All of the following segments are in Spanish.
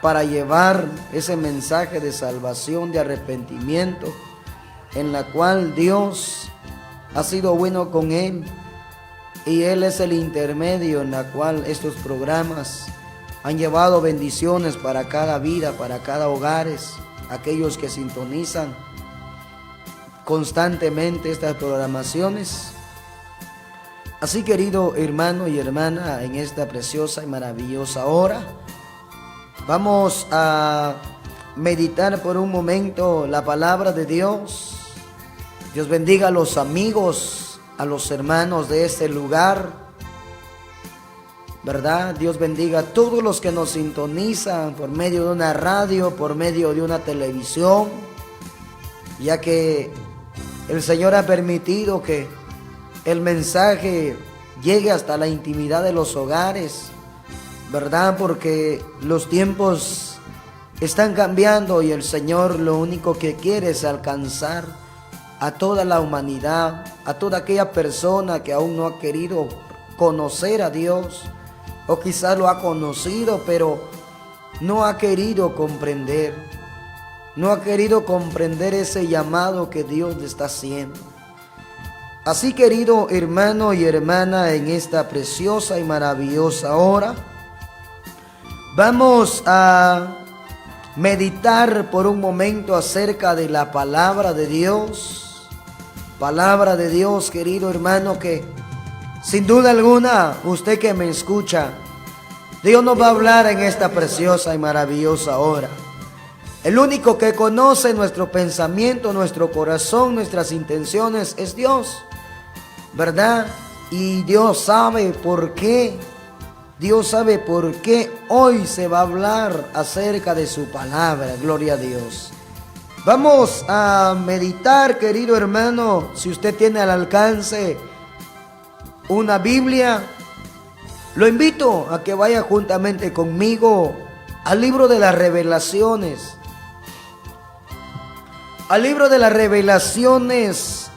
para llevar ese mensaje de salvación, de arrepentimiento, en la cual Dios ha sido bueno con él, y Él es el intermedio en la cual estos programas han llevado bendiciones para cada vida, para cada hogares, aquellos que sintonizan constantemente estas programaciones. Así, querido hermano y hermana, en esta preciosa y maravillosa hora, vamos a meditar por un momento la palabra de Dios. Dios bendiga a los amigos, a los hermanos de este lugar, ¿verdad? Dios bendiga a todos los que nos sintonizan por medio de una radio, por medio de una televisión, ya que el Señor ha permitido que el mensaje llegue hasta la intimidad de los hogares, ¿verdad? Porque los tiempos están cambiando y el Señor lo único que quiere es alcanzar a toda la humanidad, a toda aquella persona que aún no ha querido conocer a Dios, o quizás lo ha conocido, pero no ha querido comprender, no ha querido comprender ese llamado que Dios le está haciendo. Así, querido hermano y hermana, en esta preciosa y maravillosa hora, vamos a meditar por un momento acerca de la palabra de Dios. Palabra de Dios, querido hermano, que sin duda alguna, usted que me escucha, Dios nos va a hablar en esta preciosa y maravillosa hora. El único que conoce nuestro pensamiento, nuestro corazón, nuestras intenciones es Dios, ¿verdad? Y Dios sabe por qué. Dios sabe por qué hoy se va a hablar acerca de su palabra. Gloria a Dios. Vamos a meditar, querido hermano, si usted tiene al alcance una Biblia, lo invito a que vaya juntamente conmigo al libro de las Revelaciones. Al libro de las Revelaciones,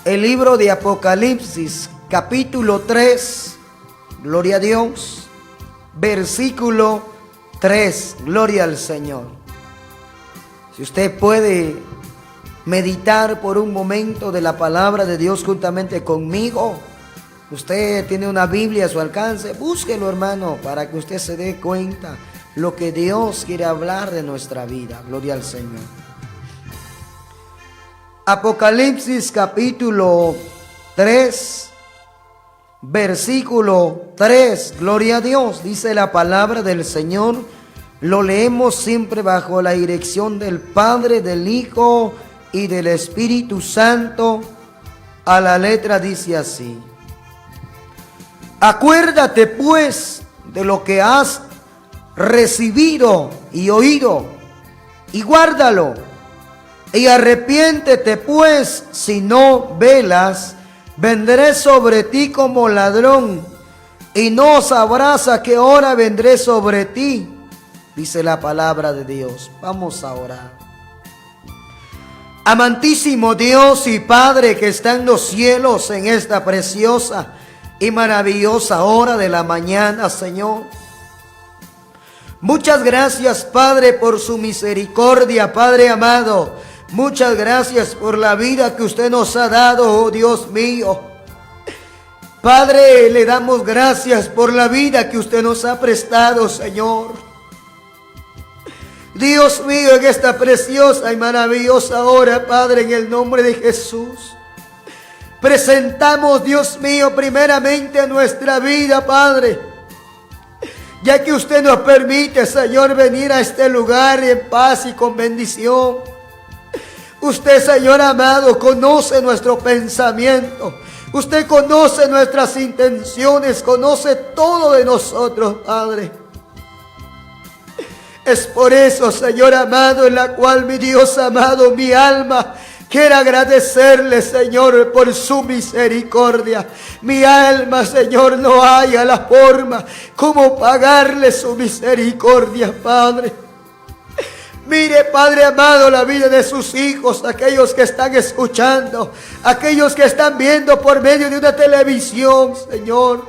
el libro de Apocalipsis, capítulo 3, gloria a Dios, versículo 3, gloria al Señor. Si usted puede meditar por un momento de la palabra de Dios juntamente conmigo, usted tiene una Biblia a su alcance, búsquelo, hermano, para que usted se dé cuenta lo que Dios quiere hablar de nuestra vida. Gloria al Señor. Apocalipsis capítulo 3, versículo 3, gloria a Dios, dice la palabra del Señor. Lo leemos siempre bajo la dirección del Padre, del Hijo y del Espíritu Santo. A la letra dice así: acuérdate pues de lo que has recibido y oído, y guárdalo, y arrepiéntete pues, si no velas, vendré sobre ti como ladrón, y no sabrás a qué hora vendré sobre ti, dice la palabra de Dios. Vamos a orar. Amantísimo Dios y Padre que está en los cielos, en esta preciosa y maravillosa hora de la mañana, Señor, muchas gracias, Padre, por su misericordia, Padre amado. Muchas gracias por la vida que usted nos ha dado, oh Dios mío. Padre, le damos gracias por la vida que usted nos ha prestado, Señor. Dios mío, en esta preciosa y maravillosa hora, Padre, en el nombre de Jesús, presentamos, Dios mío, primeramente a nuestra vida, Padre, ya que usted nos permite, Señor, venir a este lugar en paz y con bendición. Usted, Señor amado, conoce nuestro pensamiento. Usted conoce nuestras intenciones, conoce todo de nosotros, Padre. Es por eso, Señor amado, en la cual mi Dios amado, mi alma quiere agradecerle, Señor, por su misericordia. Mi alma, Señor, no halla la forma como pagarle su misericordia, Padre. Mire, Padre amado, la vida de sus hijos, aquellos que están escuchando, aquellos que están viendo por medio de una televisión, Señor.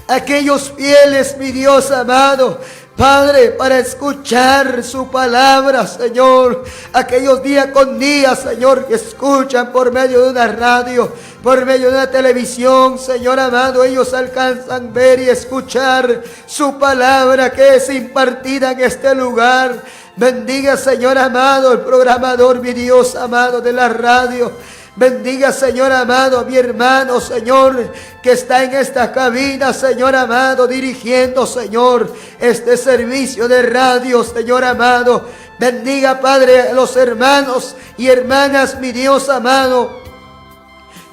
Aquellos fieles, mi Dios amado, Padre, para escuchar su palabra, Señor. Aquellos día con día, Señor, que escuchan por medio de una radio, por medio de una televisión, Señor amado, ellos alcanzan ver y escuchar su palabra que es impartida en este lugar. Bendiga, Señor amado, el programador, mi Dios amado, de la radio. Bendiga, Señor amado, a mi hermano, Señor, que está en esta cabina, Señor amado, dirigiendo, Señor, este servicio de radio, Señor amado. Bendiga, Padre, a los hermanos y hermanas, mi Dios amado,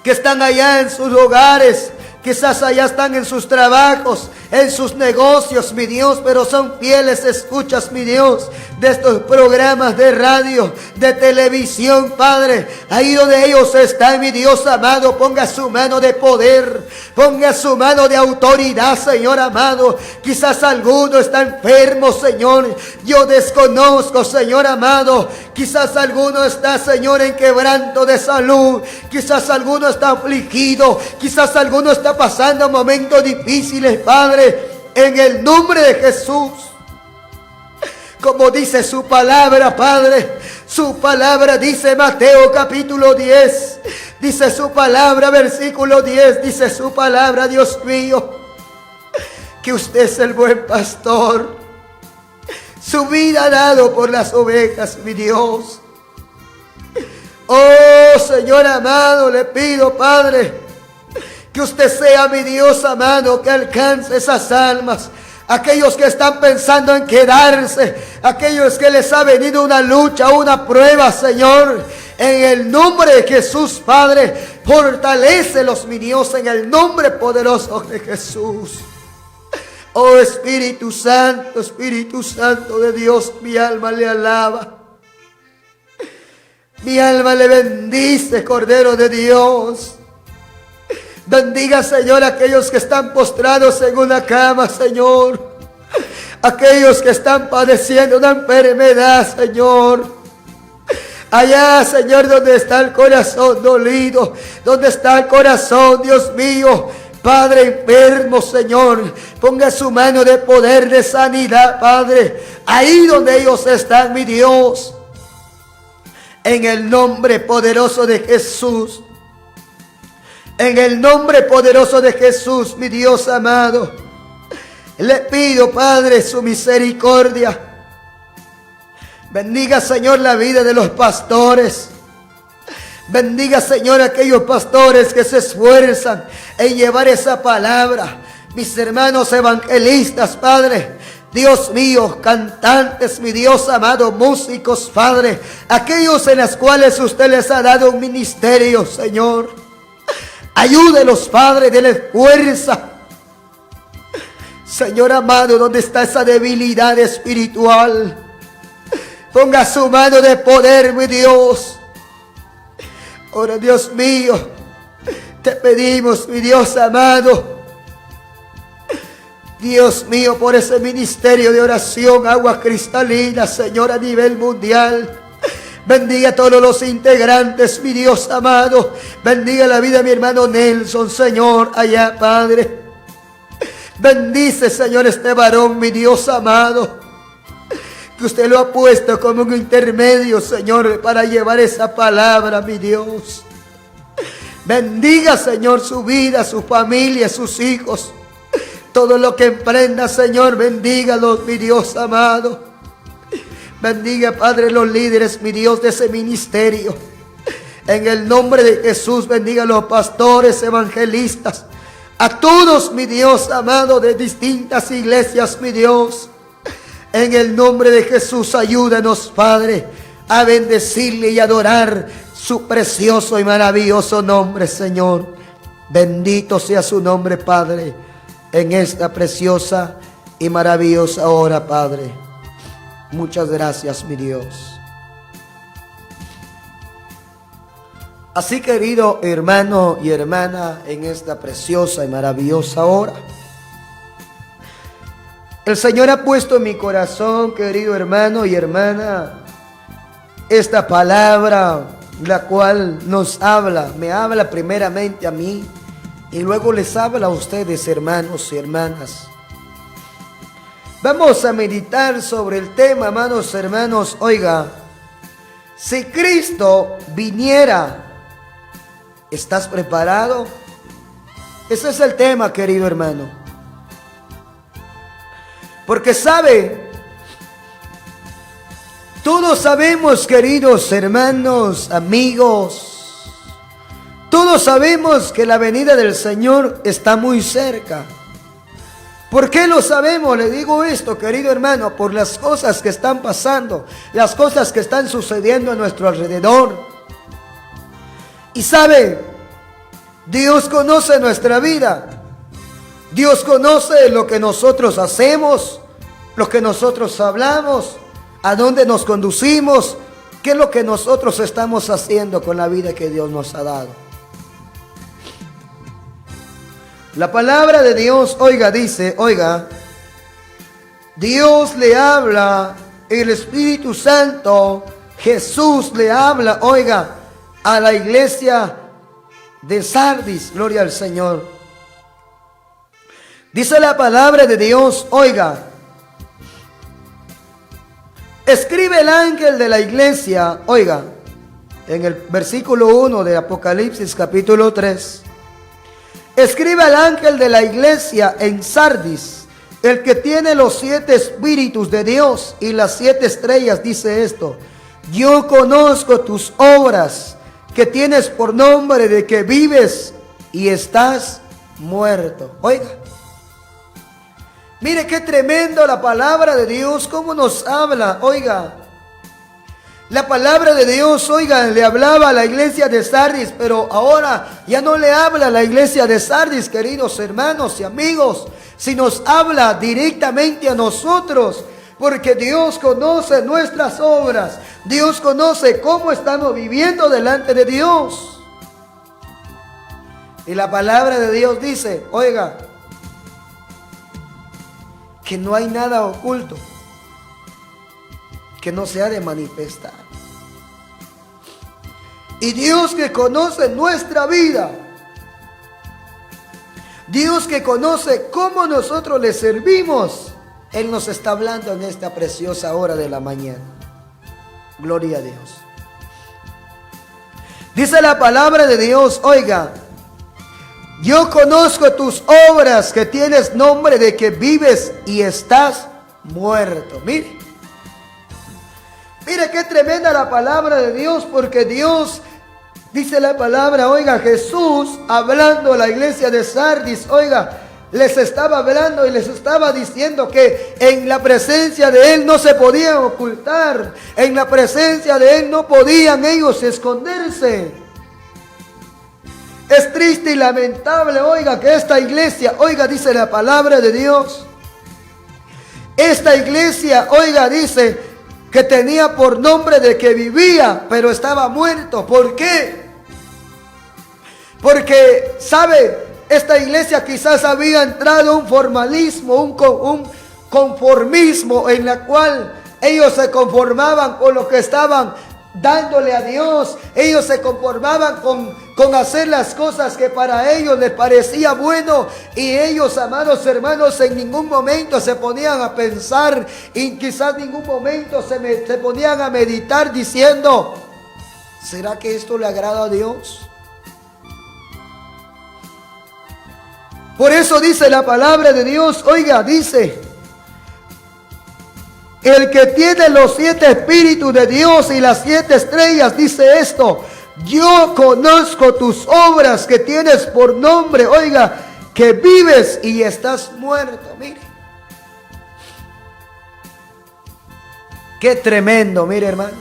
que están allá en sus hogares. Quizás allá están en sus trabajos, en sus negocios, mi Dios, pero son fieles escuchas, mi Dios, de estos programas de radio, de televisión, Padre. Ahí donde ellos están, mi Dios amado, ponga su mano de poder, ponga su mano de autoridad, Señor amado. Quizás alguno está enfermo, Señor. Yo desconozco, Señor amado. Quizás alguno está, Señor, en quebranto de salud. Quizás alguno está afligido. Quizás alguno está pasando momentos difíciles, Padre, en el nombre de Jesús. Como dice su palabra, Padre, su palabra dice Mateo capítulo 10, dice su palabra, versículo 10, dice su palabra, Dios mío, que usted es el buen pastor. Su vida ha dado por las ovejas, mi Dios. Oh, Señor amado, le pido, Padre, que usted sea mi Dios amado, que alcance esas almas. Aquellos que están pensando en quedarse, aquellos que les ha venido una lucha, una prueba, Señor. En el nombre de Jesús, Padre, fortalécelos, mi Dios, en el nombre poderoso de Jesús. Oh Espíritu Santo de Dios, mi alma le alaba. Mi alma le bendice, Cordero de Dios. Bendiga, Señor, a aquellos que están postrados en una cama, Señor. Aquellos que están padeciendo una enfermedad, Señor. Allá, Señor, donde está el corazón dolido, donde está el corazón, Dios mío, Padre enfermo, Señor, ponga su mano de poder, de sanidad, Padre, ahí donde ellos están, mi Dios, en el nombre poderoso de Jesús. En el nombre poderoso de Jesús, mi Dios amado, le pido, Padre, su misericordia. Bendiga, Señor, la vida de los pastores. Bendiga, Señor, aquellos pastores que se esfuerzan en llevar esa palabra. Mis hermanos evangelistas, Padre, Dios mío, cantantes, mi Dios amado, músicos, Padre, aquellos en los cuales usted les ha dado un ministerio, Señor. Ayúdelos, Padre, denles fuerza. Señor amado, ¿dónde está esa debilidad espiritual? Ponga su mano de poder, mi Dios. Ahora, Dios mío, te pedimos, mi Dios amado, Dios mío, por ese ministerio de oración, agua cristalina, Señor, a nivel mundial. Bendiga a todos los integrantes, mi Dios amado. Bendiga la vida de mi hermano Nelson, Señor, allá, Padre. Bendice, Señor, este varón, mi Dios amado, que usted lo ha puesto como un intermedio, Señor, para llevar esa palabra, mi Dios. Bendiga, Señor, su vida, su familia, sus hijos. Todo lo que emprenda, Señor, bendígalo, mi Dios amado. Bendiga, Padre, los líderes, mi Dios, de ese ministerio. En el nombre de Jesús, bendiga a los pastores, evangelistas, a todos, mi Dios amado, de distintas iglesias, mi Dios. En el nombre de Jesús, ayúdanos, Padre, a bendecirle y adorar su precioso y maravilloso nombre, Señor. Bendito sea su nombre, Padre, en esta preciosa y maravillosa hora, Padre. Muchas gracias, mi Dios. Así, querido hermano y hermana, en esta preciosa y maravillosa hora, el Señor ha puesto en mi corazón, querido hermano y hermana, esta palabra, la cual nos habla, me habla primeramente a mí y luego les habla a ustedes, hermanos y hermanas. Vamos a meditar sobre el tema, amados hermanos. Oiga, si Cristo viniera, ¿estás preparado? Ese es el tema, querido hermano. Porque sabe, todos sabemos, queridos hermanos, amigos, todos sabemos que la venida del Señor está muy cerca. ¿Por qué lo sabemos? Le digo esto, querido hermano, por las cosas que están pasando, las cosas que están sucediendo a nuestro alrededor. Y sabe, Dios conoce nuestra vida. Dios conoce lo que nosotros hacemos, lo que nosotros hablamos, a dónde nos conducimos, qué es lo que nosotros estamos haciendo con la vida que Dios nos ha dado. La palabra de Dios, oiga, dice, oiga, Dios le habla, el Espíritu Santo, Jesús le habla, oiga, a la iglesia de Sardis, gloria al Señor. Dice la palabra de Dios, oiga, escribe el ángel de la iglesia, oiga, en el versículo 1 de Apocalipsis capítulo 3. Escribe al ángel de la iglesia en Sardis, el que tiene los 7 espíritus de Dios y las 7 estrellas, dice esto: yo conozco tus obras, que tienes por nombre de que vives y estás muerto. Oiga, mire qué tremendo la palabra de Dios, cómo nos habla, oiga. La palabra de Dios, oiga, le hablaba a la iglesia de Sardis, pero ahora ya no le habla a la iglesia de Sardis, queridos hermanos y amigos, sino nos habla directamente a nosotros, porque Dios conoce nuestras obras, Dios conoce cómo estamos viviendo delante de Dios. Y la palabra de Dios dice, oiga, que no hay nada oculto que no se ha de manifestar. Y Dios que conoce nuestra vida, Dios que conoce cómo nosotros le servimos, Él nos está hablando en esta preciosa hora de la mañana. Gloria a Dios. Dice la palabra de Dios, oiga, yo conozco tus obras, que tienes nombre de que vives y estás muerto. Mire qué tremenda la palabra de Dios, porque Dios, dice la palabra, oiga, Jesús hablando a la iglesia de Sardis, oiga, les estaba hablando y les estaba diciendo que en la presencia de Él no se podían ocultar, en la presencia de Él no podían ellos esconderse. Es triste y lamentable, oiga, que esta iglesia, oiga, dice la palabra de Dios, esta iglesia, oiga, dice que tenía por nombre de que vivía, pero estaba muerto. ¿Por qué? Porque, ¿sabe? Esta iglesia quizás había entrado un formalismo, un conformismo, en la cual ellos se conformaban con lo que estaban dándole a Dios. Ellos se conformaban con hacer las cosas que para ellos les parecía bueno, y ellos, amados hermanos, en ningún momento se ponían a pensar, y quizás en ningún momento se ponían a meditar diciendo, ¿será que esto le agrada a Dios? Por eso dice la palabra de Dios, oiga, dice, el que tiene los 7 espíritus de Dios y las 7 estrellas, dice esto: yo conozco tus obras, que tienes por nombre, oiga, que vives y estás muerto. Mire, qué tremendo, mire, hermano.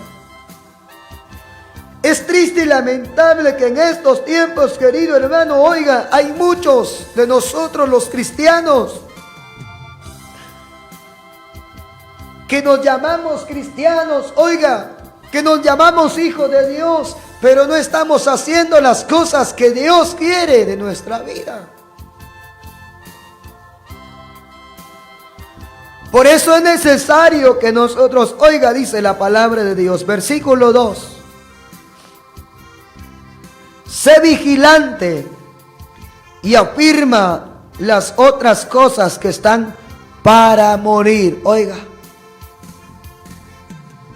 Es triste y lamentable que en estos tiempos, querido hermano, oiga, hay muchos de nosotros los cristianos que nos llamamos cristianos, oiga, que nos llamamos hijos de Dios, pero no estamos haciendo las cosas que Dios quiere de nuestra vida. Por eso es necesario que nosotros, oiga, dice la palabra de Dios, versículo 2. Sé vigilante y afirma las otras cosas que están para morir. Oiga.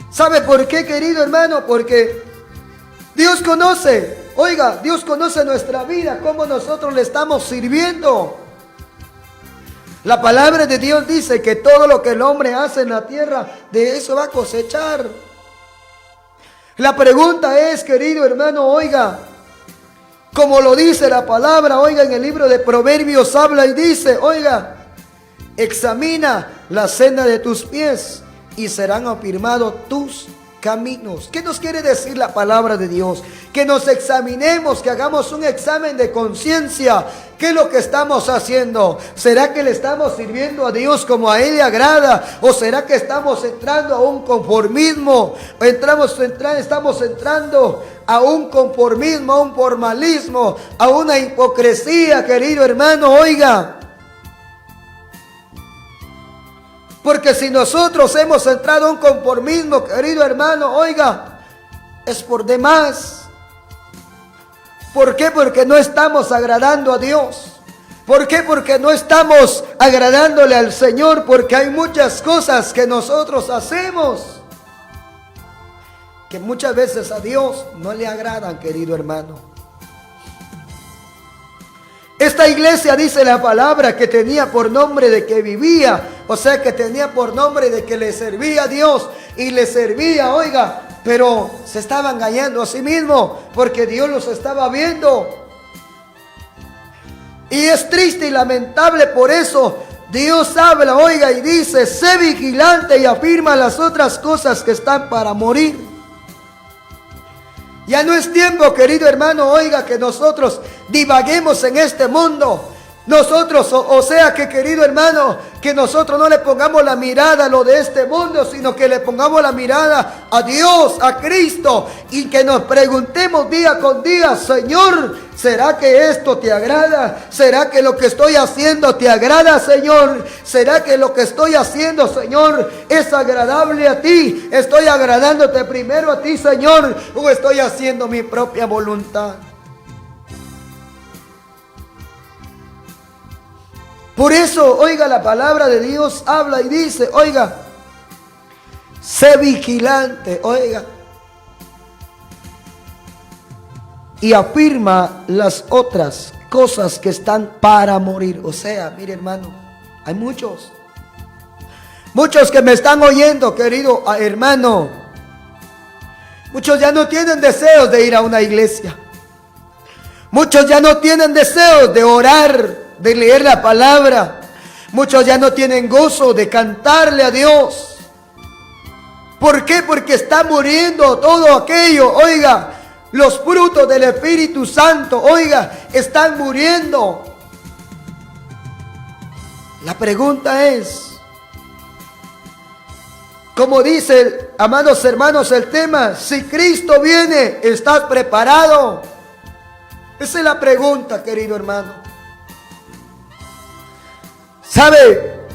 ¿Sabe por qué, querido hermano? Porque Dios conoce, oiga, Dios conoce nuestra vida, cómo nosotros le estamos sirviendo. La palabra de Dios dice que todo lo que el hombre hace en la tierra, de eso va a cosechar. La pregunta es, querido hermano, oiga, como lo dice la palabra, oiga, en el libro de Proverbios habla y dice, oiga, examina la senda de tus pies y serán afirmados tus caminos. ¿Qué nos quiere decir la palabra de Dios? Que nos examinemos, que hagamos un examen de conciencia. ¿Qué es lo que estamos haciendo? ¿Será que le estamos sirviendo a Dios como a Él le agrada? ¿O será que estamos entrando a un conformismo? Estamos entrando a un conformismo, a un formalismo, a una hipocresía, querido hermano, oiga. Porque si nosotros hemos entrado a un conformismo, querido hermano, oiga, es por demás. ¿Por qué? Porque no estamos agradando a Dios. ¿Por qué? Porque no estamos agradándole al Señor. Porque hay muchas cosas que nosotros hacemos que muchas veces a Dios no le agradan, querido hermano. Esta iglesia, dice la palabra, que tenía por nombre de que vivía, o sea que tenía por nombre de que le servía a Dios y le servía, oiga, pero se estaba engañando a sí mismo porque Dios los estaba viendo. Y es triste y lamentable, por eso Dios habla, oiga, y dice, sé vigilante y afirma las otras cosas que están para morir. Ya no es tiempo, querido hermano, oiga, que nosotros divaguemos en este mundo. Nosotros, o sea que, querido hermano, que nosotros no le pongamos la mirada a lo de este mundo, sino que le pongamos la mirada a Dios, a Cristo, y que nos preguntemos día con día, Señor, ¿será que esto te agrada? ¿Será que lo que estoy haciendo te agrada, Señor? ¿Será que lo que estoy haciendo, Señor, es agradable a ti? ¿Estoy agradándote primero a ti, Señor, o estoy haciendo mi propia voluntad? Por eso, oiga, la palabra de Dios habla y dice, oiga, sé vigilante, oiga, y afirma las otras cosas que están para morir. O sea, mire hermano, hay muchos que me están oyendo, querido hermano. Muchos ya no tienen deseos de ir a una iglesia. Muchos ya no tienen deseos de orar, de leer la palabra. Muchos ya no tienen gozo de cantarle a Dios. ¿Por qué? Porque está muriendo todo aquello, oiga, los frutos del Espíritu Santo, oiga, están muriendo. La pregunta es, como dice, amados hermanos, el tema, si Cristo viene, ¿estás preparado? Esa es la pregunta, querido hermano. ¿Sabe?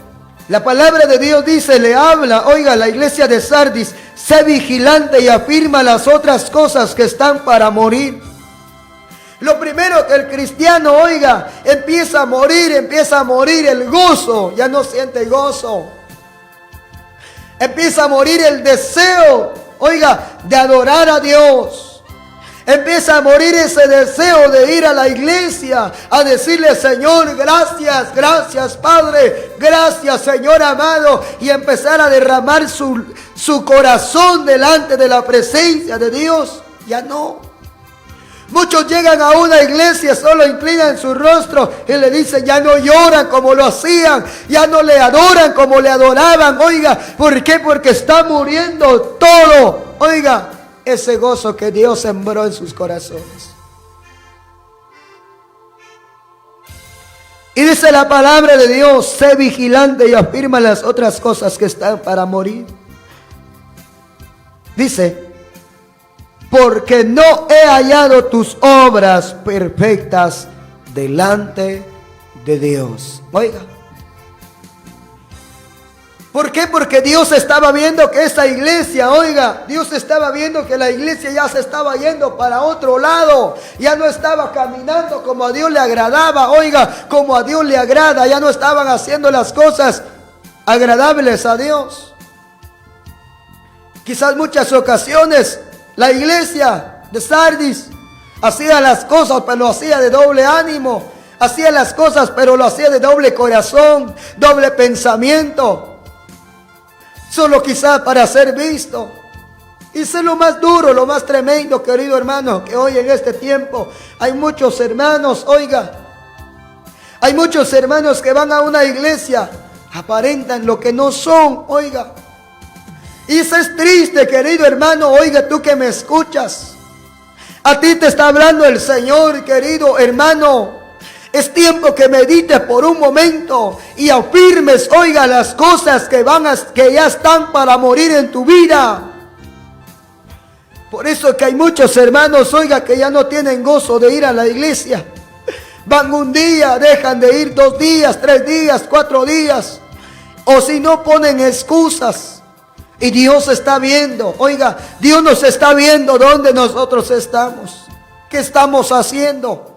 La palabra de Dios dice, le habla, oiga, la iglesia de Sardis, sé vigilante y afirma las otras cosas que están para morir. Lo primero que el cristiano, oiga, empieza a morir el gozo, ya no siente gozo. Empieza a morir el deseo, oiga, de adorar a Dios. Empieza a morir ese deseo de ir a la iglesia, a decirle, Señor, gracias, gracias Padre, gracias Señor amado, y empezar a derramar su corazón delante de la presencia de Dios. Ya no. Muchos llegan a una iglesia, solo inclinan su rostro y le dicen, ya no lloran como lo hacían, ya no le adoran como le adoraban. Oiga, ¿por qué? Porque está muriendo todo, oiga, ese gozo que Dios sembró en sus corazones. Y dice la palabra de Dios, sé vigilante y afirma las otras cosas que están para morir. Dice, porque no he hallado tus obras perfectas delante de Dios. Oiga. ¿Por qué? Porque Dios estaba viendo que esa iglesia, oiga, Dios estaba viendo que la iglesia ya se estaba yendo para otro lado. Ya no estaba caminando como a Dios le agradaba, oiga, como a Dios le agrada. Ya no estaban haciendo las cosas agradables a Dios. Quizás muchas ocasiones la iglesia de Sardis hacía las cosas, pero lo hacía de doble ánimo. Hacía las cosas, pero lo hacía de doble corazón, doble pensamiento. Solo quizás para ser visto. Y eso es lo más duro, lo más tremendo, querido hermano, que hoy en este tiempo hay muchos hermanos, oiga, hay muchos hermanos que van a una iglesia, aparentan lo que no son, oiga. Y eso es triste, querido hermano, oiga, tú que me escuchas. A ti te está hablando el Señor, querido hermano. Es tiempo que medites por un momento y afirmes, oiga, las cosas que ya están para morir en tu vida. Por eso es que hay muchos hermanos, oiga, que ya no tienen gozo de ir a la iglesia. Van un día, dejan de ir 2 días, 3 días, 4 días. O si no, ponen excusas. Y Dios está viendo, oiga, Dios nos está viendo dónde nosotros estamos. ¿Qué estamos haciendo?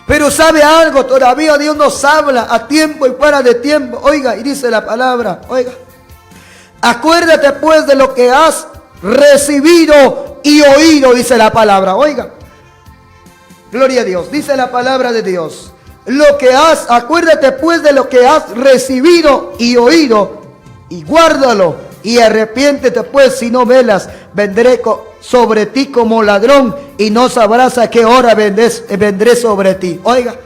Pero ¿sabe algo? Todavía Dios nos habla a tiempo y fuera de tiempo. Oiga, y dice la palabra, oiga, acuérdate pues de lo que has recibido y oído, dice la palabra, oiga. Gloria a Dios, dice la palabra de Dios. Acuérdate pues de lo que has recibido y oído, y guárdalo, y arrepiéntete pues, si no velas, vendré sobre ti como ladrón, y no sabrás a qué hora vendré sobre ti. Oiga,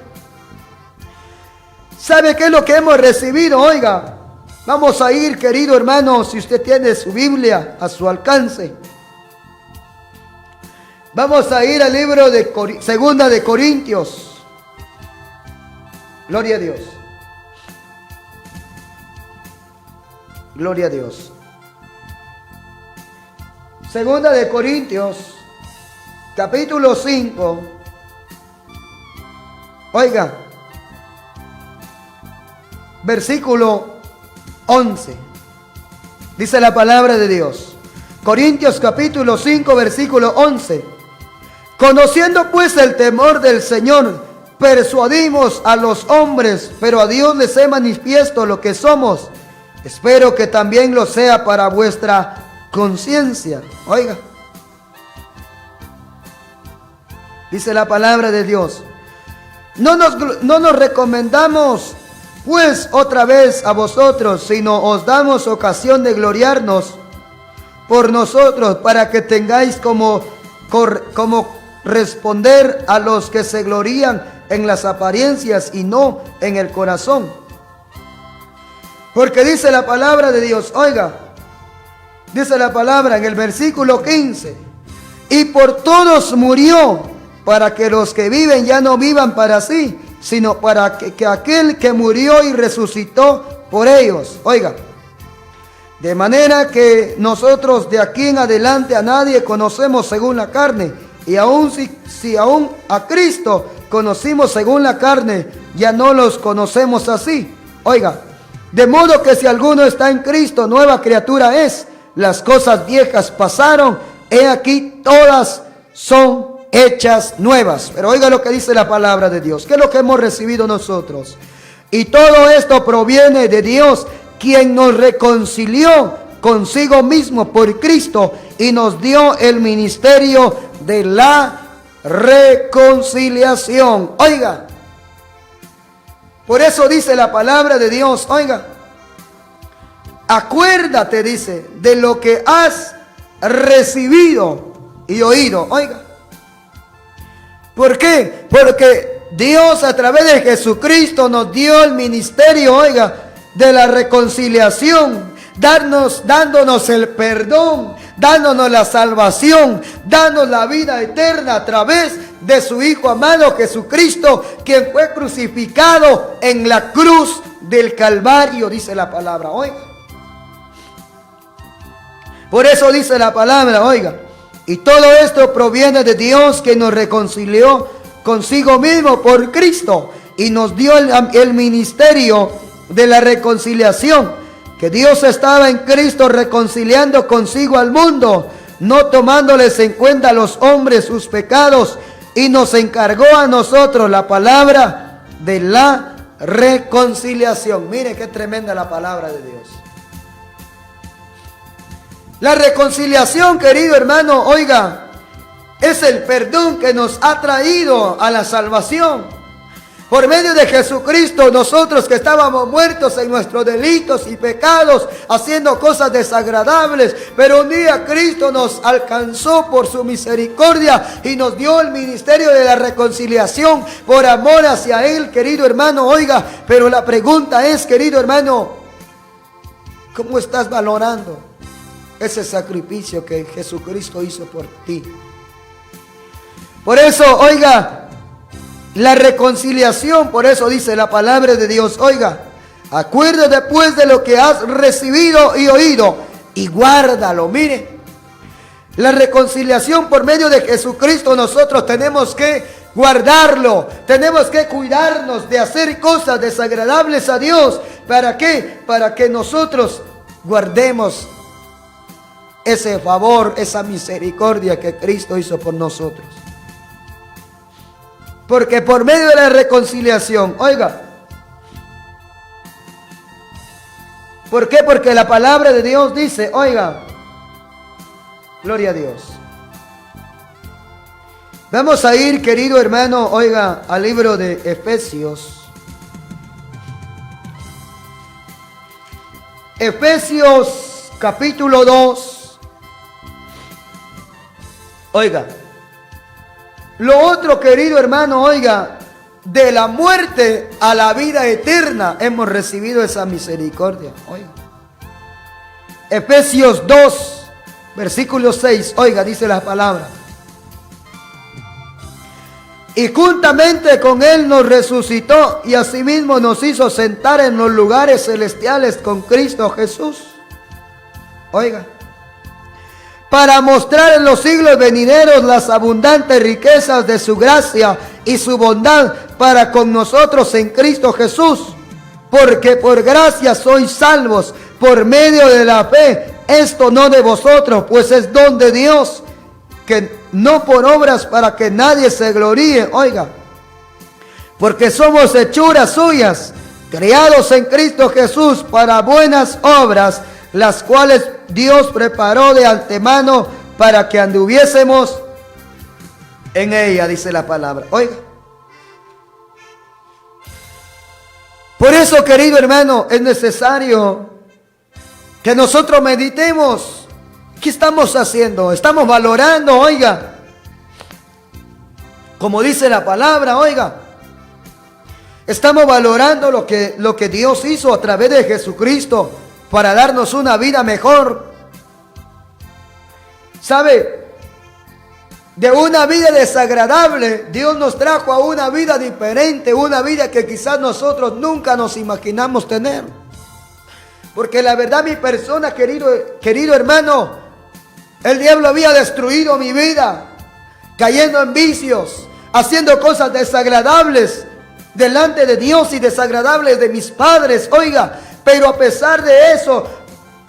¿sabe qué es lo que hemos recibido? Oiga, vamos a ir, querido hermano, si usted tiene su Biblia a su alcance. Vamos a ir al libro de Segunda de Corintios. Gloria a Dios. Gloria a Dios. Segunda de Corintios, capítulo 5. Oiga, versículo 11. Dice la palabra de Dios. Corintios capítulo 5, versículo 11. Conociendo pues el temor del Señor, persuadimos a los hombres, pero a Dios les he manifiesto lo que somos. Espero que también lo sea para vuestra conciencia. Oiga, dice la palabra de Dios. No nos recomendamos pues otra vez a vosotros, sino os damos ocasión de gloriarnos por nosotros, para que tengáis como responder a los que se glorían en las apariencias y no en el corazón. Porque dice la palabra de Dios, oiga, dice la palabra en el versículo 15, y por todos murió, para que los que viven ya no vivan para sí, sino para que aquel que murió y resucitó por ellos. Oiga, de manera que nosotros de aquí en adelante a nadie conocemos según la carne, y aun si aún a Cristo conocimos según la carne, ya no los conocemos así. Oiga, de modo que si alguno está en Cristo, nueva criatura es. Las cosas viejas pasaron, he aquí todas son hechas nuevas. Pero oiga lo que dice la palabra de Dios. ¿Qué es lo que hemos recibido nosotros? Y todo esto proviene de Dios, quien nos reconcilió consigo mismo por Cristo y nos dio el ministerio de la reconciliación. Oiga, por eso dice la palabra de Dios, oiga, acuérdate, dice, de lo que has recibido y oído. Oiga, ¿por qué? Porque Dios a través de Jesucristo nos dio el ministerio, oiga, de la reconciliación, dándonos el perdón, dándonos la salvación, dándonos la vida eterna a través de su Hijo amado Jesucristo, quien fue crucificado en la cruz del Calvario, dice la palabra, oiga. Por eso dice la palabra, oiga, y todo esto proviene de Dios, que nos reconcilió consigo mismo por Cristo y nos dio el ministerio de la reconciliación, que Dios estaba en Cristo reconciliando consigo al mundo, no tomándoles en cuenta a los hombres sus pecados, y nos encargó a nosotros la palabra de la reconciliación. Mire qué tremenda la palabra de Dios. La reconciliación, querido hermano, oiga, es el perdón que nos ha traído a la salvación. Por medio de Jesucristo, nosotros que estábamos muertos en nuestros delitos y pecados, haciendo cosas desagradables, pero un día Cristo nos alcanzó por su misericordia y nos dio el ministerio de la reconciliación por amor hacia Él, querido hermano, oiga, pero la pregunta es, querido hermano, ¿cómo estás valorando ese sacrificio que Jesucristo hizo por ti? Por eso, oiga, la reconciliación, por eso dice la palabra de Dios, oiga, acuérdate pues de lo que has recibido y oído y guárdalo. Mire, la reconciliación por medio de Jesucristo nosotros tenemos que guardarlo, tenemos que cuidarnos de hacer cosas desagradables a Dios. ¿Para qué? Para que nosotros guardemos ese favor, esa misericordia que Cristo hizo por nosotros. Porque por medio de la reconciliación, oiga, ¿por qué? Porque la palabra de Dios dice, oiga, gloria a Dios. Vamos a ir, querido hermano, oiga, al libro de Efesios. Efesios capítulo 2. Oiga. Lo otro, querido hermano, oiga, de la muerte a la vida eterna hemos recibido esa misericordia. Oiga. Efesios 2, versículo 6, oiga, dice la palabra. Y juntamente con Él nos resucitó y asimismo nos hizo sentar en los lugares celestiales con Cristo Jesús. Oiga. Para mostrar en los siglos venideros las abundantes riquezas de su gracia y su bondad para con nosotros en Cristo Jesús. Porque por gracia sois salvos por medio de la fe. Esto no de vosotros, pues es don de Dios, que no por obras para que nadie se gloríe. Oiga, porque somos hechuras suyas, creados en Cristo Jesús para buenas obras, las cuales Dios preparó de antemano para que anduviésemos en ella, dice la palabra. Oiga. Por eso, querido hermano, es necesario que nosotros meditemos. ¿Qué estamos haciendo? Estamos valorando, oiga. Como dice la palabra, oiga. Estamos valorando lo que Dios hizo a través de Jesucristo para darnos una vida mejor. ¿Sabe? De una vida desagradable, Dios nos trajo a una vida diferente, una vida que quizás nosotros nunca nos imaginamos tener. Porque la verdad, mi persona, querido hermano, el diablo había destruido mi vida, cayendo en vicios, haciendo cosas desagradables delante de Dios y desagradables de mis padres, oiga. Pero a pesar de eso,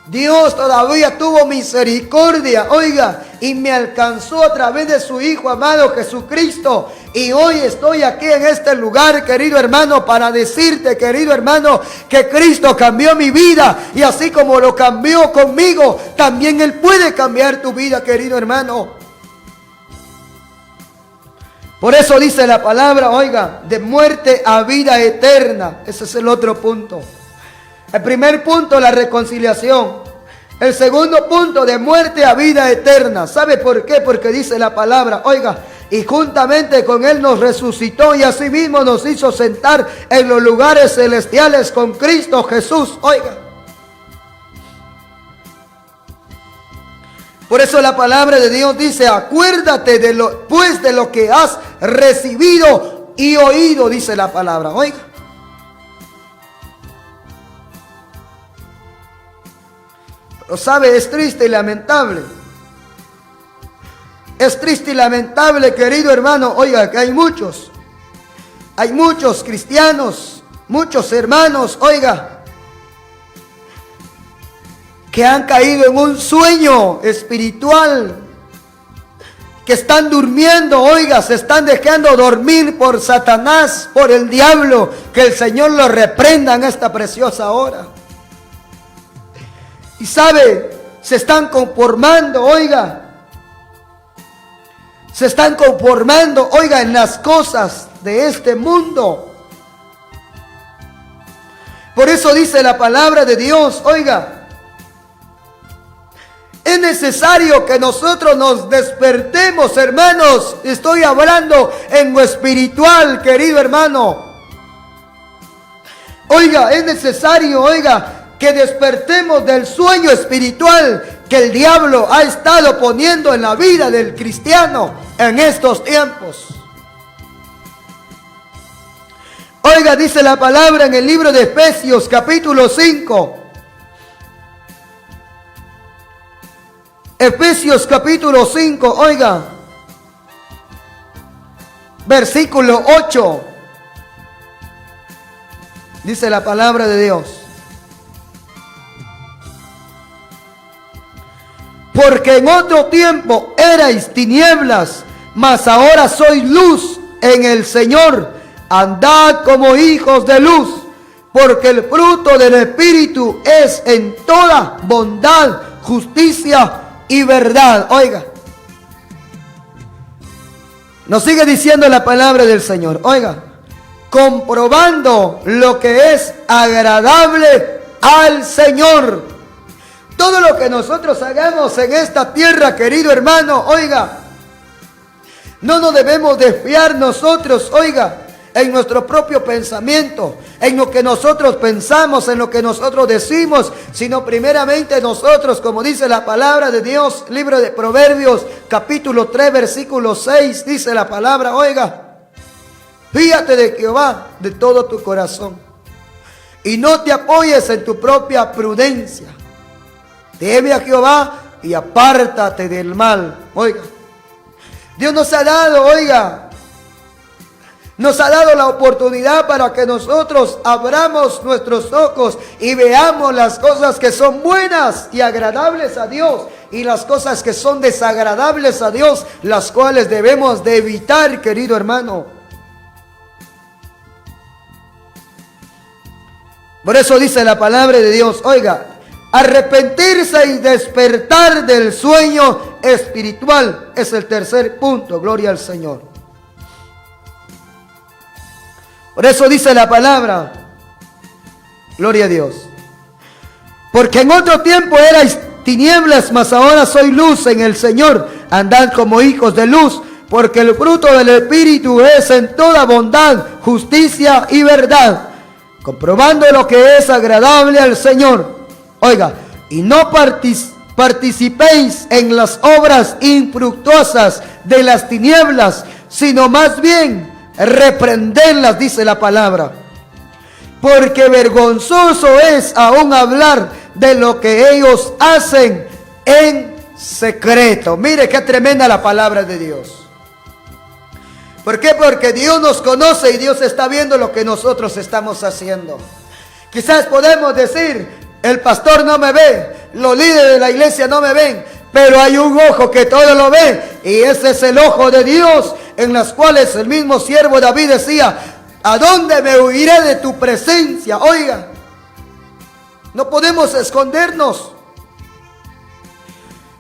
Dios todavía tuvo misericordia, oiga, y me alcanzó a través de su Hijo amado Jesucristo. Y hoy estoy aquí en este lugar, querido hermano, para decirte, querido hermano, que Cristo cambió mi vida. Y así como lo cambió conmigo, también Él puede cambiar tu vida, querido hermano. Por eso dice la palabra, oiga, de muerte a vida eterna. Ese es el otro punto. El primer punto, la reconciliación. El segundo punto, de muerte a vida eterna. ¿Sabe por qué? Porque dice la palabra, oiga, y juntamente con Él nos resucitó y asimismo nos hizo sentar en los lugares celestiales con Cristo Jesús. Oiga. Por eso la palabra de Dios dice, acuérdate de lo que has recibido y oído, dice la palabra. Oiga. Pero sabe, es triste y lamentable. Es triste y lamentable, querido hermano, oiga, que hay muchos cristianos, muchos hermanos, oiga, que han caído en un sueño espiritual, que están durmiendo, oiga, se están dejando dormir por Satanás, por el diablo, que el Señor los reprenda en esta preciosa hora. Y sabe, se están conformando, oiga, se están conformando, oiga, en las cosas de este mundo. Por eso dice la palabra de Dios, oiga, es necesario que nosotros nos despertemos, hermanos. Estoy hablando en lo espiritual, querido hermano. Oiga, es necesario, oiga, que despertemos del sueño espiritual que el diablo ha estado poniendo en la vida del cristiano en estos tiempos. Oiga, dice la palabra en el libro de Efesios capítulo 5. Efesios capítulo 5, oiga, versículo 8. Dice la palabra de Dios. Porque en otro tiempo erais tinieblas, mas ahora sois luz en el Señor. Andad como hijos de luz, porque el fruto del Espíritu es en toda bondad, justicia y verdad. Oiga, nos sigue diciendo la palabra del Señor. Oiga, comprobando lo que es agradable al Señor. Todo lo que nosotros hagamos en esta tierra, querido hermano, oiga, no nos debemos desviar nosotros, oiga, en nuestro propio pensamiento, en lo que nosotros pensamos, en lo que nosotros decimos, sino primeramente nosotros, como dice la palabra de Dios, libro de Proverbios, capítulo 3, versículo 6, dice la palabra, oiga, fíjate de Jehová de todo tu corazón y no te apoyes en tu propia prudencia. Teme a Jehová y apártate del mal. Oiga, Dios nos ha dado, oiga, nos ha dado la oportunidad para que nosotros abramos nuestros ojos y veamos las cosas que son buenas y agradables a Dios y las cosas que son desagradables a Dios, las cuales debemos de evitar, querido hermano. Por eso dice la palabra de Dios, oiga, arrepentirse y despertar del sueño espiritual es el tercer punto, gloria al Señor. Por eso dice la palabra, gloria a Dios. Porque en otro tiempo erais tinieblas, mas ahora soy luz en el Señor. Andad como hijos de luz, porque el fruto del Espíritu es en toda bondad, justicia y verdad, comprobando lo que es agradable al Señor. Oiga, y no participéis en las obras infructuosas de las tinieblas, sino más bien reprenderlas, dice la palabra. Porque vergonzoso es aún hablar de lo que ellos hacen en secreto. Mire qué tremenda la palabra de Dios. ¿Por qué? Porque Dios nos conoce y Dios está viendo lo que nosotros estamos haciendo. Quizás podemos decir, el pastor no me ve, los líderes de la iglesia no me ven, pero hay un ojo que todo lo ve, y ese es el ojo de Dios, en las cuales el mismo siervo David decía, ¿a dónde me huiré de tu presencia? Oiga, no podemos escondernos.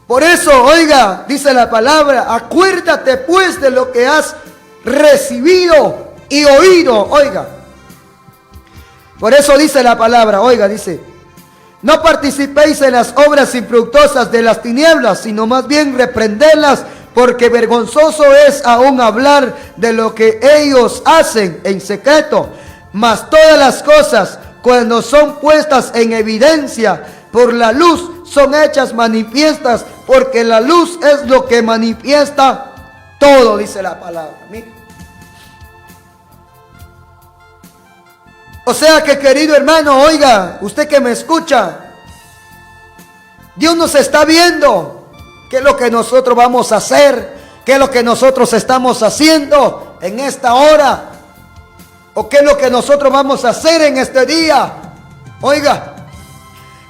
Por eso, oiga, dice la palabra, acuérdate pues de lo que has recibido y oído. Oiga, por eso dice la palabra, oiga, dice, no participéis en las obras infructuosas de las tinieblas, sino más bien reprenderlas, porque vergonzoso es aún hablar de lo que ellos hacen en secreto. Mas todas las cosas, cuando son puestas en evidencia por la luz, son hechas manifiestas, porque la luz es lo que manifiesta todo, dice la palabra. Mira. O sea que, querido hermano, oiga, usted que me escucha, Dios nos está viendo. ¿Qué es lo que nosotros vamos a hacer? ¿Qué es lo que nosotros estamos haciendo en esta hora? ¿O qué es lo que nosotros vamos a hacer en este día? Oiga,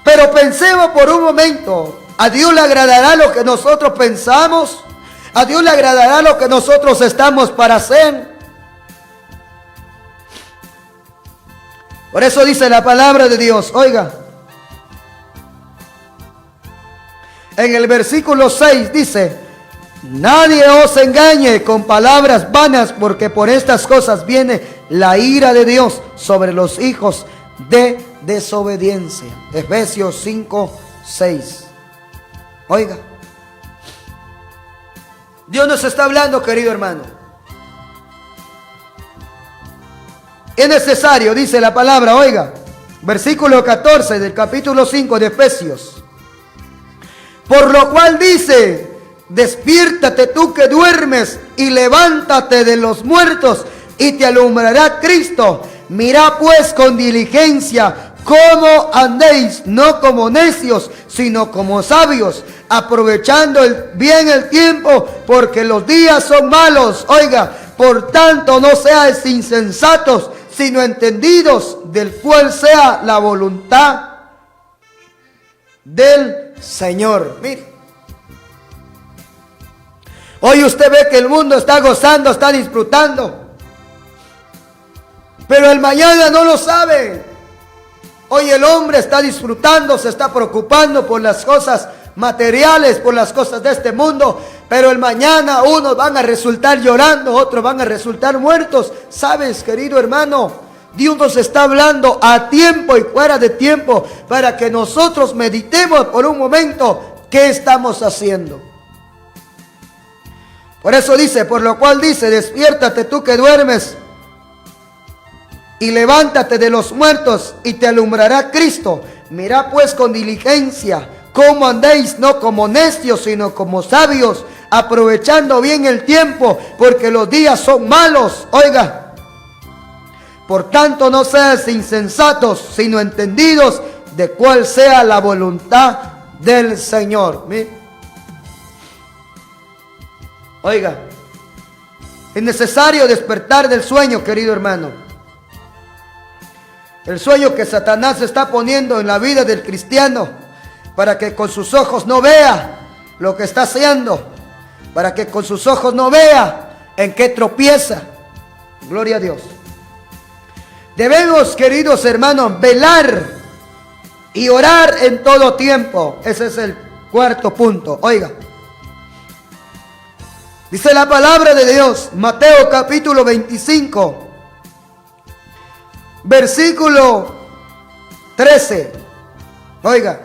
pero pensemos por un momento, ¿a Dios le agradará lo que nosotros pensamos? A Dios le agradará lo que nosotros estamos para hacer. Por eso dice la palabra de Dios, oiga, en el versículo 6 dice: nadie os engañe con palabras vanas, porque por estas cosas viene la ira de Dios sobre los hijos de desobediencia. Efesios 5, 6. Oiga, Dios nos está hablando, querido hermano. Es necesario, dice la palabra, oiga, versículo 14 del capítulo 5 de Efesios. Por lo cual dice: despiértate tú que duermes, y levántate de los muertos, y te alumbrará Cristo. Mirad pues con diligencia cómo andéis, no como necios, sino como sabios, aprovechando bien el tiempo, porque los días son malos. Oiga, por tanto no seáis insensatos, sino entendidos, del cual sea la voluntad del Señor. Mire, hoy usted ve que el mundo está gozando, está disfrutando, pero el mañana no lo sabe. Hoy el hombre está disfrutando, se está preocupando por las cosas materiales, por las cosas de este mundo, pero el mañana unos van a resultar llorando, otros van a resultar muertos. ¿Sabes, querido hermano? Dios nos está hablando a tiempo y fuera de tiempo para que nosotros meditemos por un momento qué estamos haciendo. Por eso dice, por lo cual dice: despiértate tú que duermes, y levántate de los muertos, y te alumbrará Cristo. Mirad pues con diligencia cómo andéis, no como necios, sino como sabios, aprovechando bien el tiempo, porque los días son malos. Oiga, por tanto no seas insensatos, sino entendidos de cuál sea la voluntad del Señor. Mire. Oiga, es necesario despertar del sueño, querido hermano. El sueño que Satanás está poniendo en la vida del cristiano, para que con sus ojos no vea lo que está haciendo, para que con sus ojos no vea en qué tropieza. Gloria a Dios. Debemos, queridos hermanos, velar y orar en todo tiempo. Ese es el cuarto punto. Oiga, dice la palabra de Dios, Mateo capítulo 25, versículo 13. Oiga,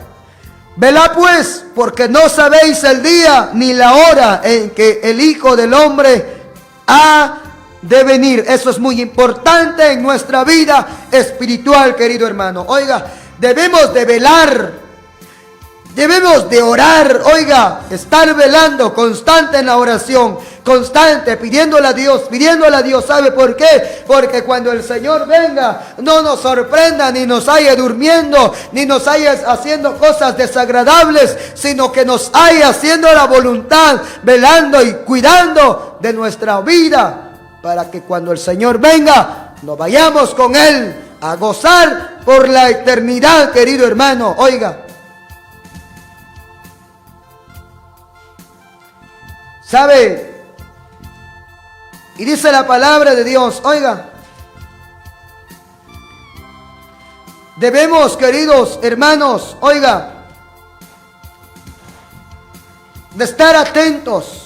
velad pues, porque no sabéis el día ni la hora en que el Hijo del Hombre ha de venir. Eso es muy importante en nuestra vida espiritual, querido hermano. Oiga, debemos de velar, debemos de orar. Oiga, estar velando, constante en la oración, constante, pidiéndole a Dios, ¿sabe por qué? Porque cuando el Señor venga, no nos sorprenda, ni nos haya durmiendo, ni nos haya haciendo cosas desagradables, sino que nos haya haciendo la voluntad, velando y cuidando de nuestra vida, para que cuando el Señor venga, nos vayamos con Él a gozar por la eternidad, querido hermano. Oiga, ¿sabe? Y dice la palabra de Dios, oiga, debemos, queridos hermanos, oiga, de estar atentos,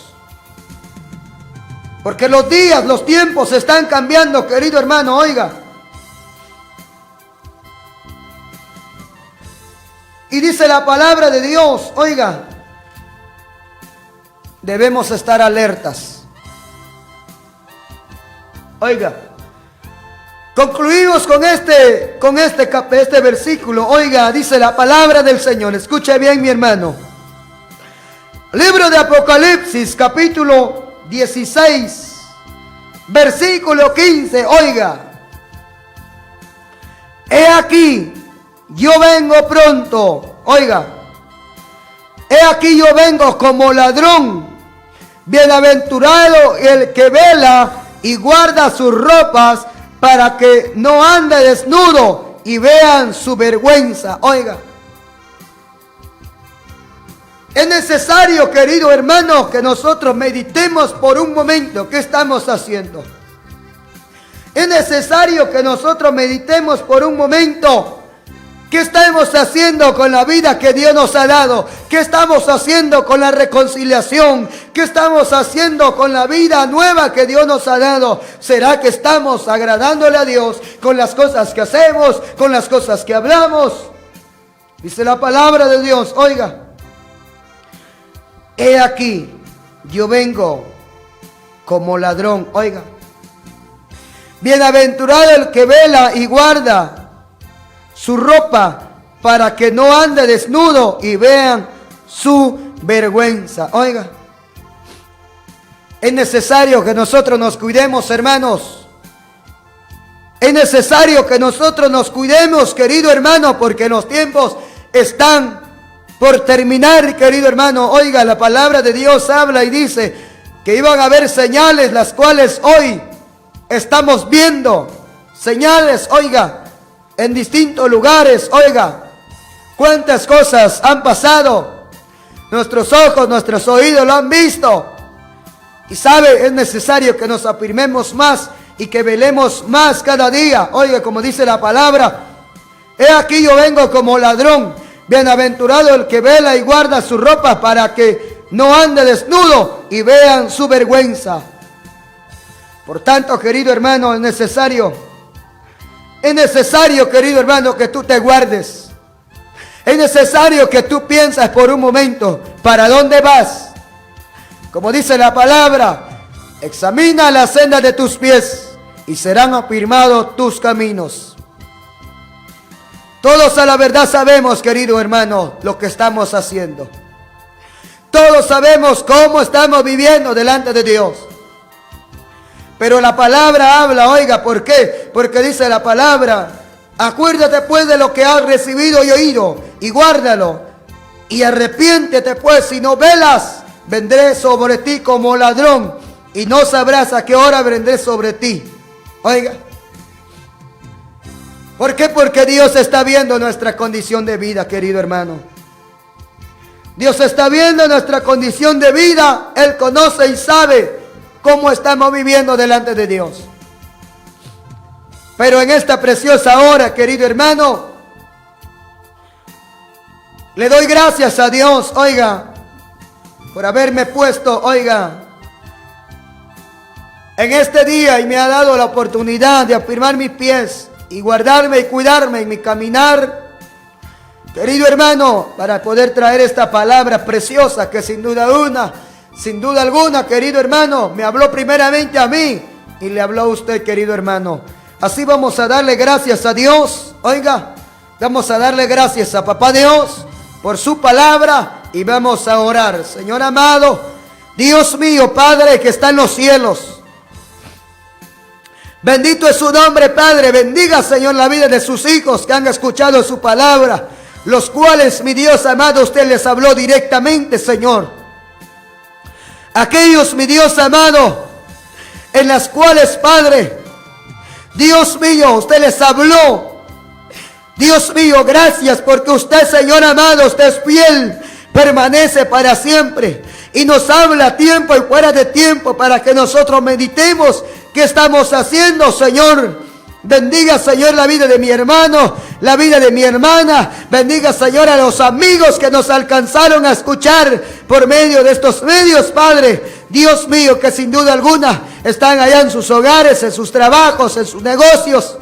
porque los días, los tiempos están cambiando, querido hermano, oiga. Y dice la palabra de Dios, oiga, debemos estar alertas. Oiga, concluimos con este versículo. Oiga, dice la palabra del Señor. Escuche bien, mi hermano. Libro de Apocalipsis, capítulo 16, versículo 15. Oiga, he aquí, yo vengo pronto. Oiga, he aquí yo vengo como ladrón. Bienaventurado el que vela y guarda sus ropas, para que no ande desnudo y vean su vergüenza. Oiga, Es necesario, querido hermano, que nosotros meditemos por un momento qué estamos haciendo. Es necesario que nosotros meditemos por un momento qué estamos haciendo con la vida que Dios nos ha dado. ¿Qué estamos haciendo con la reconciliación? ¿Qué estamos haciendo con la vida nueva que Dios nos ha dado? ¿Será que estamos agradándole a Dios con las cosas que hacemos, con las cosas que hablamos? Dice la palabra de Dios, oiga. He aquí, yo vengo como ladrón, oiga. Bienaventurado el que vela y guarda su ropa para que no ande desnudo y vean su vergüenza. Oiga, es necesario que nosotros nos cuidemos, hermanos. Es necesario que nosotros nos cuidemos, querido hermano, porque los tiempos están por terminar, querido hermano. Oiga, la palabra de Dios habla y dice que iban a haber señales, las cuales hoy estamos viendo. Señales, oiga, en distintos lugares, oiga. Cuántas cosas han pasado. Nuestros ojos, nuestros oídos lo han visto. Y sabe, es necesario que nos afirmemos más y que velemos más cada día. Oiga, como dice la palabra, he aquí yo vengo como ladrón. Bienaventurado el que vela y guarda su ropa para que no ande desnudo y vean su vergüenza. Por tanto, querido hermano, es necesario, querido hermano, que tú te guardes. Es necesario que tú pienses por un momento para dónde vas. Como dice la palabra, examina la senda de tus pies y serán afirmados tus caminos. Todos a la verdad sabemos, querido hermano, lo que estamos haciendo. Todos sabemos cómo estamos viviendo delante de Dios. Pero la palabra habla, oiga, ¿por qué? Porque dice la palabra, acuérdate pues de lo que has recibido y oído, y guárdalo, y arrepiéntete pues, si no velas, vendré sobre ti como ladrón, y no sabrás a qué hora vendré sobre ti. Oiga. ¿Por qué? Porque Dios está viendo nuestra condición de vida, querido hermano. Dios está viendo nuestra condición de vida. Él conoce y sabe cómo estamos viviendo delante de Dios. Pero en esta preciosa hora, querido hermano, le doy gracias a Dios, oiga, por haberme puesto, oiga, en este día y me ha dado la oportunidad de afirmar mis pies y guardarme y cuidarme en mi caminar, querido hermano, para poder traer esta palabra preciosa que sin duda alguna, querido hermano, me habló primeramente a mí y le habló a usted, querido hermano. Así vamos a darle gracias a Dios, oiga, vamos a darle gracias a Papá Dios por su palabra y vamos a orar. Señor amado, Dios mío, Padre que está en los cielos, bendito es su nombre, Padre. Bendiga, Señor, la vida de sus hijos que han escuchado su palabra, los cuales, mi Dios amado, usted les habló directamente, Señor. Aquellos, mi Dios amado, en las cuales, Padre, Dios mío, usted les habló. Dios mío, gracias porque usted, Señor amado, usted es fiel, permanece para siempre y nos habla a tiempo y fuera de tiempo para que nosotros meditemos qué estamos haciendo, Señor. Bendiga, Señor, la vida de mi hermano, la vida de mi hermana. Bendiga, Señor, a los amigos que nos alcanzaron a escuchar por medio de estos medios, Padre. Dios mío, que sin duda alguna están allá en sus hogares, en sus trabajos, en sus negocios.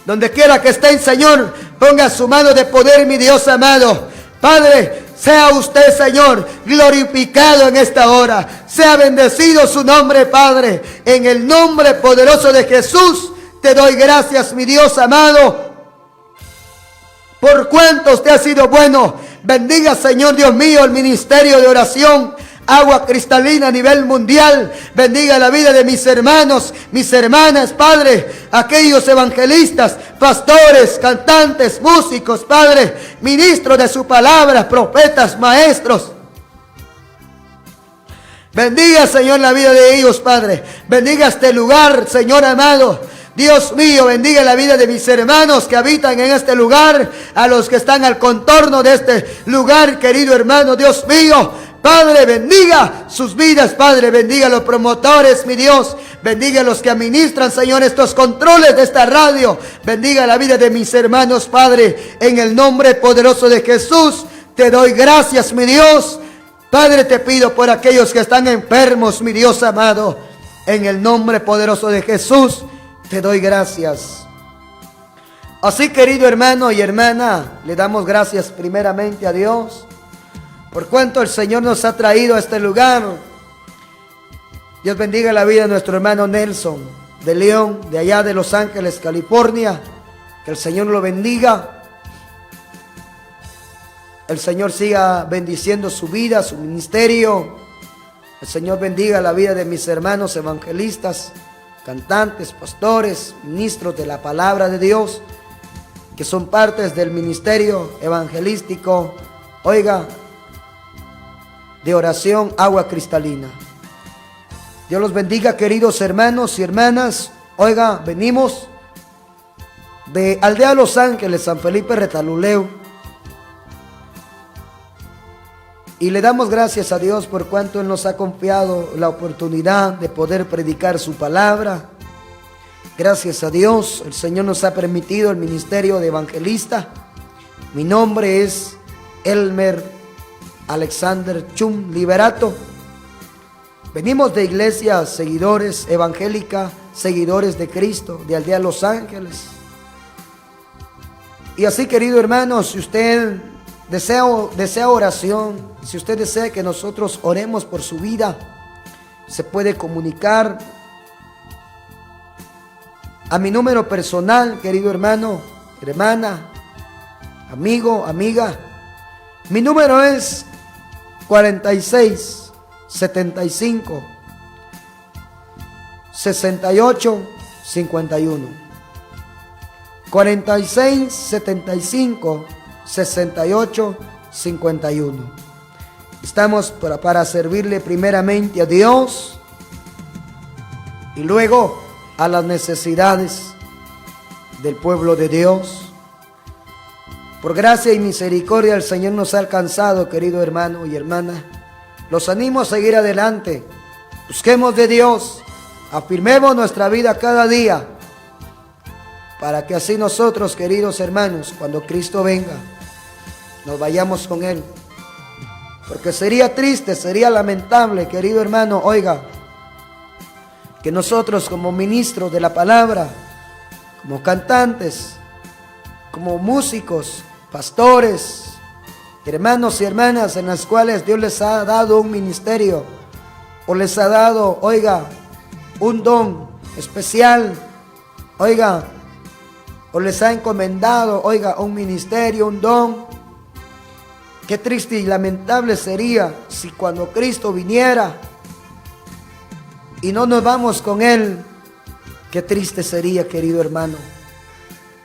Donde quiera que estén, Señor, ponga su mano de poder, mi Dios amado. Padre, sea usted, Señor, glorificado en esta hora. Sea bendecido su nombre, Padre. En el nombre poderoso de Jesús, te doy gracias, mi Dios amado, por cuanto usted ha sido bueno. Bendiga, Señor Dios mío, el ministerio de oración Agua Cristalina a nivel mundial. Bendiga la vida de mis hermanos, mis hermanas, Padre. Aquellos evangelistas, pastores, cantantes, músicos, Padre. Ministros de su palabra, profetas, maestros. Bendiga, Señor, la vida de ellos, Padre. Bendiga este lugar, Señor amado. Dios mío, bendiga la vida de mis hermanos que habitan en este lugar, a los que están al contorno de este lugar, querido hermano, Dios mío. Padre, bendiga sus vidas, Padre, bendiga a los promotores, mi Dios. Bendiga a los que administran, Señor, estos controles de esta radio. Bendiga la vida de mis hermanos, Padre, en el nombre poderoso de Jesús. Te doy gracias, mi Dios. Padre, te pido por aquellos que están enfermos, mi Dios amado. En el nombre poderoso de Jesús, te doy gracias. Así, querido hermano y hermana, le damos gracias primeramente a Dios por cuanto el Señor nos ha traído a este lugar. Dios bendiga la vida de nuestro hermano Nelson de León, de allá de Los Ángeles, California. Que el Señor lo bendiga. El Señor siga bendiciendo su vida, su ministerio. El Señor bendiga la vida de mis hermanos evangelistas, cantantes, pastores, ministros de la palabra de Dios, que son partes del ministerio evangelístico, oiga, de oración Agua Cristalina. Dios los bendiga, queridos hermanos y hermanas. Oiga, venimos de Aldea Los Ángeles, San Felipe Retaluleu, y le damos gracias a Dios por cuanto Él nos ha confiado la oportunidad de poder predicar su palabra. Gracias a Dios, el Señor nos ha permitido el ministerio de evangelista. Mi nombre es Elmer Alexander Chum Liberato. Venimos de iglesia Seguidores Evangélica, Seguidores de Cristo, de Aldea Los Ángeles. Y así, querido hermano, si usted desea oración, si usted desea que nosotros oremos por su vida, se puede comunicar a mi número personal, querido hermano, hermana, amigo, amiga. Mi número es 46 75 68 51. 46 75 68 51. Estamos para servirle primeramente a Dios y luego a las necesidades del pueblo de Dios. Por gracia y misericordia el Señor nos ha alcanzado, querido hermano y hermana. Los animo a seguir adelante. Busquemos de Dios. Afirmemos nuestra vida cada día, para que así nosotros, queridos hermanos, cuando Cristo venga, nos vayamos con Él. Porque sería triste, sería lamentable, querido hermano, oiga, que nosotros como ministros de la palabra, como cantantes, como músicos, pastores, hermanos y hermanas en las cuales Dios les ha dado un ministerio o les ha dado, oiga, un don especial, oiga, o les ha encomendado, oiga, un ministerio, un don. Qué triste y lamentable sería si cuando Cristo viniera y no nos vamos con Él. Qué triste sería, querido hermano.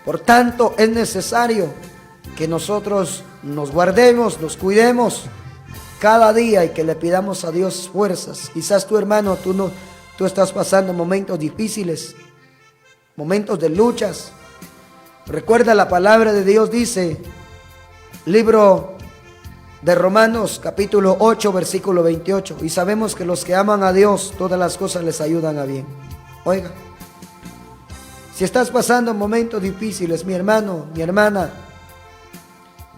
Por tanto, es necesario que nosotros nos guardemos, nos cuidemos cada día y que le pidamos a Dios fuerzas. Quizás tu hermano, tú estás pasando momentos difíciles, momentos de luchas. Recuerda, la palabra de Dios dice, libro de Romanos capítulo 8 versículo 28, y sabemos que los que aman a Dios, todas las cosas les ayudan a bien. Oiga, si estás pasando momentos difíciles, mi hermano, mi hermana,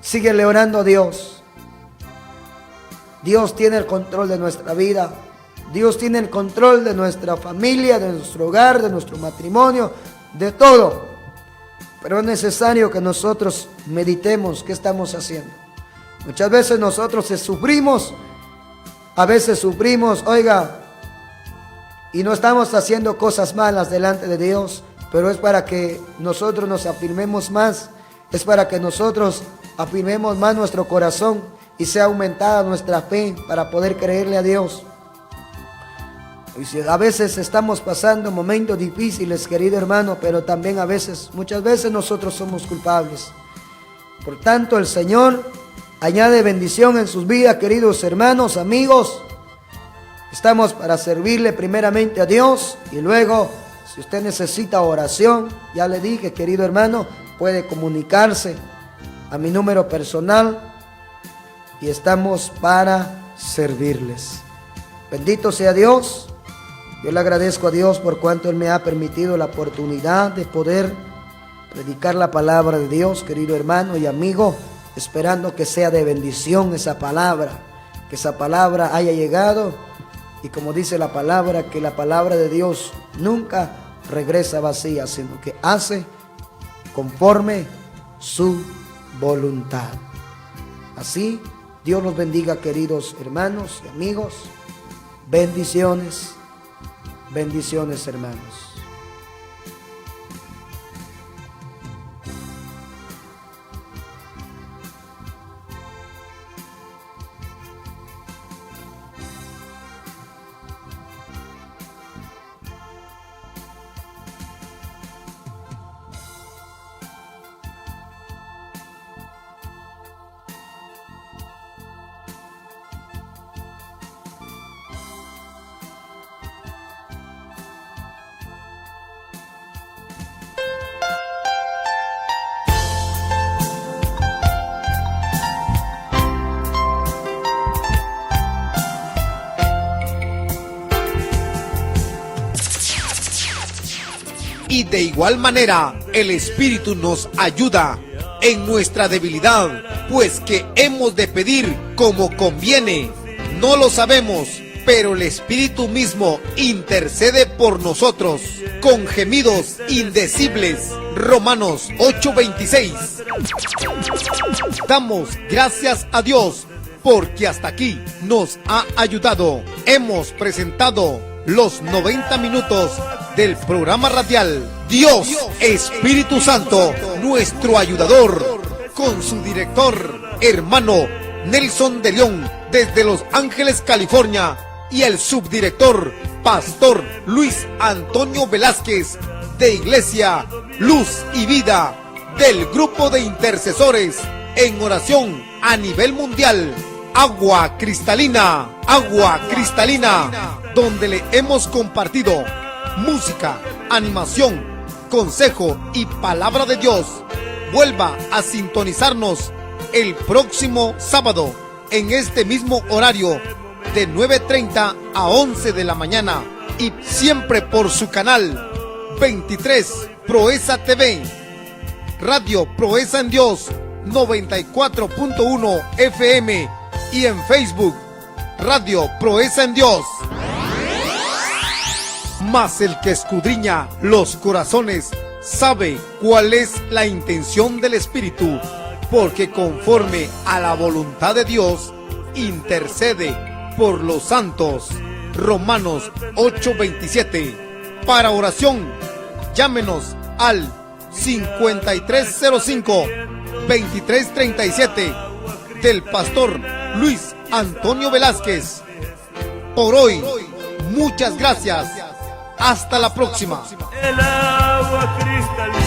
síguele orando a Dios. Dios tiene el control de nuestra vida. Dios tiene el control de nuestra familia, de nuestro hogar, de nuestro matrimonio, de todo. Pero es necesario que nosotros meditemos qué estamos haciendo. Muchas veces nosotros sufrimos, a veces sufrimos, oiga, y no estamos haciendo cosas malas delante de Dios, pero es para que nosotros nos afirmemos más, es para que nosotros afirmemos más nuestro corazón y sea aumentada nuestra fe para poder creerle a Dios. Y si a veces estamos pasando momentos difíciles, querido hermano, pero también a veces, muchas veces nosotros somos culpables. Por tanto, el Señor añade bendición en sus vidas, queridos hermanos, amigos. Estamos para servirle primeramente a Dios y luego Si usted necesita oración, ya le dije, querido hermano, puede comunicarse a mi número personal y estamos para servirles. Bendito sea Dios. Yo le agradezco a Dios por cuanto Él me ha permitido la oportunidad de poder predicar la palabra de Dios, querido hermano y amigo, esperando que sea de bendición esa palabra, que esa palabra haya llegado y como dice la palabra, que la palabra de Dios nunca regresa vacía, sino que hace conforme su voluntad. Así, Dios los bendiga, queridos hermanos y amigos. Bendiciones, bendiciones, hermanos. Y de igual manera, el Espíritu nos ayuda en nuestra debilidad, pues que hemos de pedir como conviene. No lo sabemos, pero el Espíritu mismo intercede por nosotros con gemidos indecibles. Romanos 8:26. Damos gracias a Dios porque hasta aquí nos ha ayudado. Hemos presentado los 90 minutos del programa radial Dios Espíritu Santo, nuestro ayudador, con su director, hermano Nelson de León, desde Los Ángeles, California, y el subdirector, pastor Luis Antonio Velázquez, de Iglesia Luz y Vida, del grupo de intercesores en oración a nivel mundial, Agua Cristalina, donde le hemos compartido música, animación, consejo y palabra de Dios. Vuelva a sintonizarnos el próximo sábado en este mismo horario de 9:30 a 11 de la mañana y siempre por su canal 23 Proeza TV, Radio Proeza en Dios 94.1 FM y en Facebook Radio Proeza en Dios. Mas el que escudriña los corazones sabe cuál es la intención del Espíritu, porque conforme a la voluntad de Dios intercede por los santos. Romanos 8:27. Para oración, llámenos al 5305-2337 del pastor Luis Antonio Velázquez. Por hoy, muchas gracias. Hasta la próxima. El agua cristalina.